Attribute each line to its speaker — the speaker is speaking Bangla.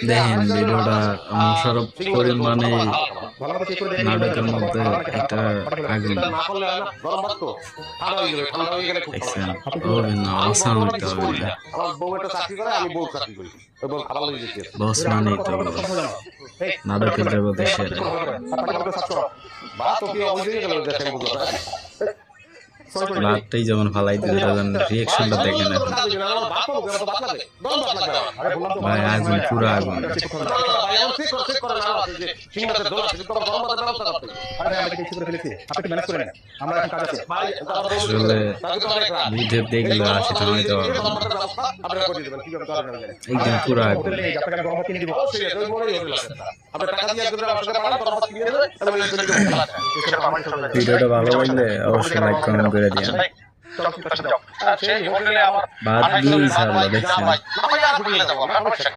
Speaker 1: দেখেন ভিডিওটা মোশাররফ করিম মানে নাটকের মধ্যে একটা আগুন দেখছেন অভিন্ন অসাম একটা অভিনয় বস মানেই তো নাটকের জগতে সেরা রাতটাই যেমন ফালাই দিল তখন রিয়েকশনটা দেখেন এখন ভাই আগুন পুরো আগুন আসলে বুঝে দেখলে আসে থামাইতে পারবো একদম পুরো আগুন ভিডিওটা ভালো লাগলে অবশ্যই লাইক কমেন্ট করে দিন বাদ দিয়েই ছাড়লো দেখছেন